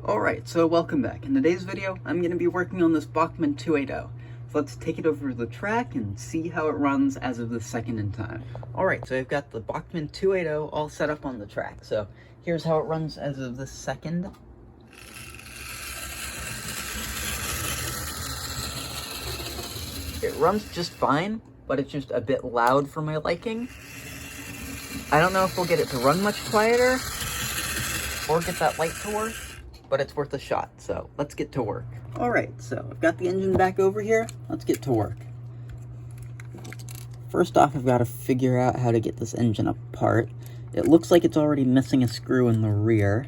Alright, so welcome back. In today's video, I'm going to be working on this Bachmann 280. So let's take it over the track and see how it runs as of the second in time. Alright, so I've got the Bachmann 280 all set up on the track. So here's how it runs as of the second. It runs just fine, but it's just a bit loud for my liking. I don't know if we'll get it to run much quieter or get that light to work, but it's worth a shot, so let's get to work. Alright, so I've got the engine back over here. Let's get to work. First off, I've got to figure out how to get this engine apart. It looks like it's already missing a screw in the rear.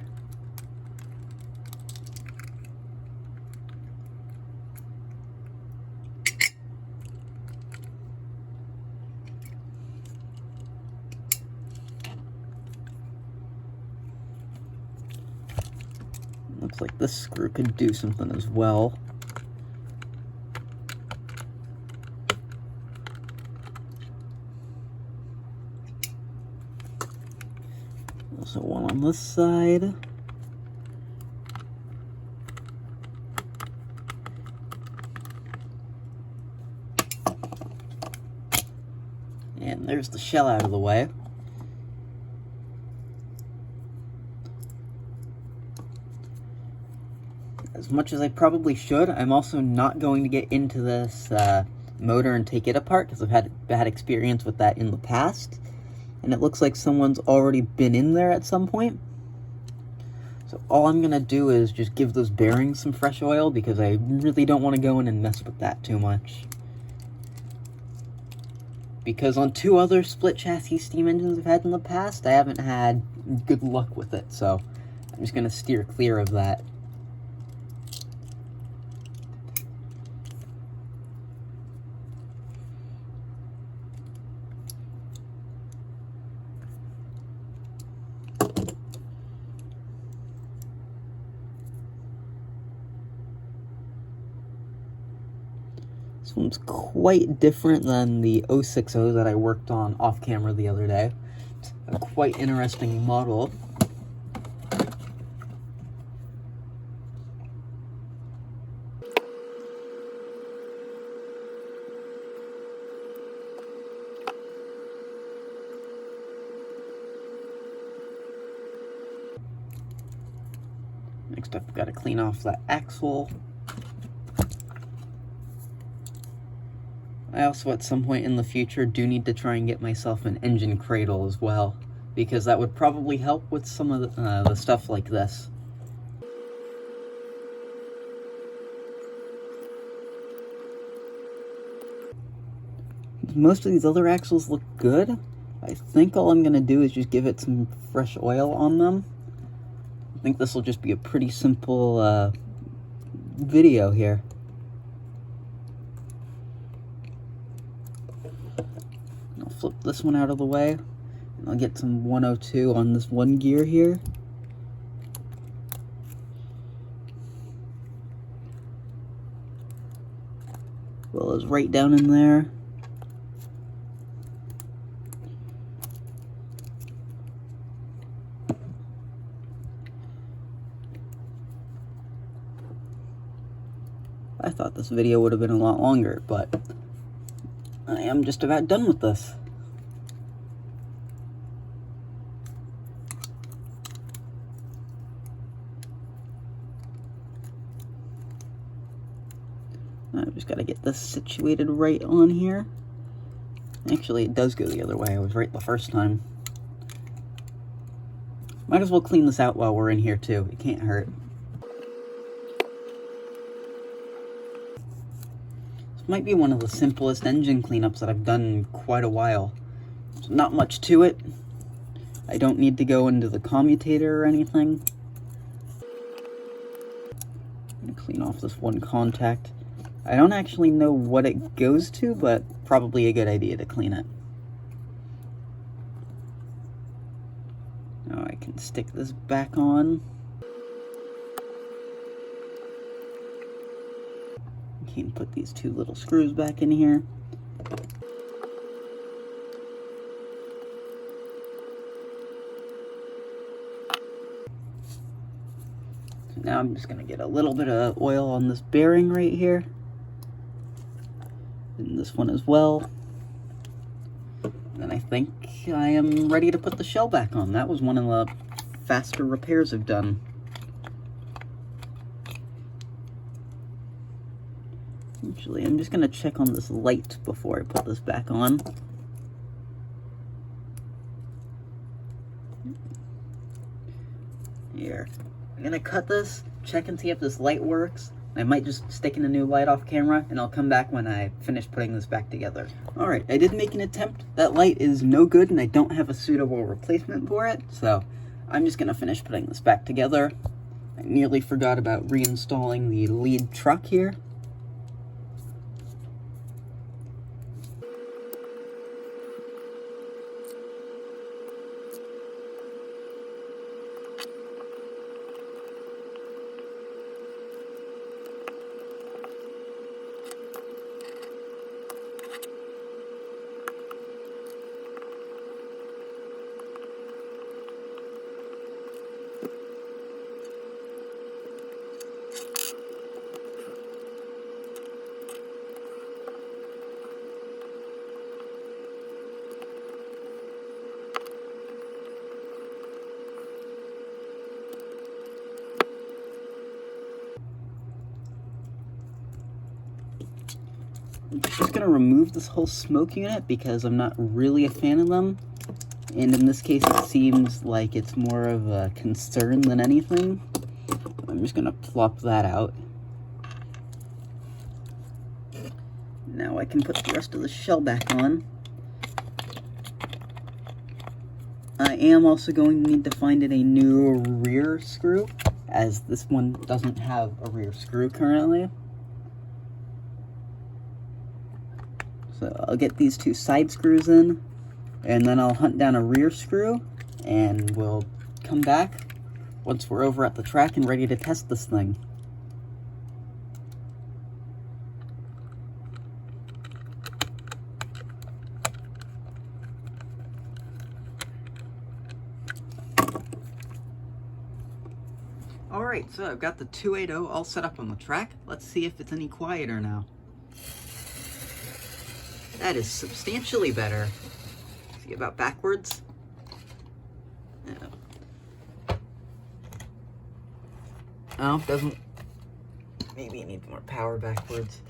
Looks like this screw could do something as well. Also one on this side. And there's the shell out of the way. As much as I probably should, I'm also not going to get into this motor and take it apart because I've had bad experience with that in the past. And it looks like someone's already been in there at some point. So all I'm going to do is just give those bearings some fresh oil because I really don't want to go in and mess with that too much. Because on two other split chassis steam engines I've had in the past, I haven't had good luck with it. So I'm just going to steer clear of that. This one's quite different than the 060 that I worked on off camera the other day. It's a quite interesting model. Next I've got to clean off that axle. I also, at some point in the future, do need to try and get myself an engine cradle as well, because that would probably help with some of the stuff like this. Most of these other axles look good. I think all I'm going to do is just give it some fresh oil on them. I think this will just be a pretty simple video here. I'll flip this one out of the way, and I'll get some 102 on this one gear here. Well, it's right down in there. I thought this video would have been a lot longer, but I am just about done with this. I've just got to get this situated right on here. Actually, it does go the other way. I was right the first time. Might as well clean this out while we're in here too. It can't hurt. This might be one of the simplest engine cleanups that I've done in quite a while. There's not much to it. I don't need to go into the commutator or anything. I'm going to clean off this one contact. I don't actually know what it goes to, but probably a good idea to clean it. Now I can stick this back on. Can put these two little screws back in here. So now I'm just gonna get a little bit of oil on this bearing right here. And this one as well. And I think I am ready to put the shell back on. That was one of the faster repairs I've done. Actually, I'm just gonna check on this light before I put this back on. Here. I'm gonna cut this, check and see if this light works. I might just stick in a new light off camera, and I'll come back when I finish putting this back together. Alright, I did make an attempt. That light is no good, and I don't have a suitable replacement for it, so I'm just gonna finish putting this back together. I nearly forgot about reinstalling the lead truck here. I'm just gonna remove this whole smoke unit because I'm not really a fan of them. And in this case, it seems like it's more of a concern than anything. I'm just gonna plop that out. Now I can put the rest of the shell back on. I am also going to need to find it a new rear screw, as this one doesn't have a rear screw currently. So I'll get these two side screws in, and then I'll hunt down a rear screw, and we'll come back once we're over at the track and ready to test this thing. Alright, so I've got the 280 all set up on the track. Let's see if it's any quieter now. That is substantially better. See about backwards? Yeah. Oh, doesn't. Maybe it needs more power backwards.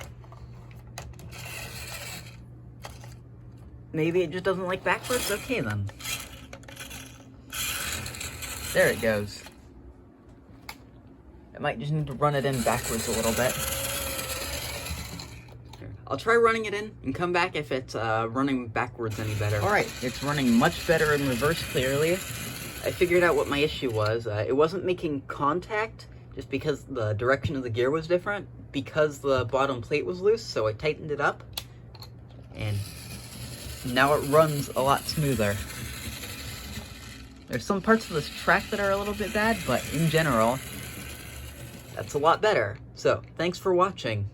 Maybe it just doesn't like backwards? Okay then. There it goes. I might just need to run it in backwards a little bit. I'll try running it in and come back if it's running backwards any better. Alright, it's running much better in reverse clearly. I figured out what my issue was. It wasn't making contact just because the direction of the gear was different, because the bottom plate was loose, so I tightened it up. And now it runs a lot smoother. There's some parts of this track that are a little bit bad, but in general, that's a lot better. So, thanks for watching.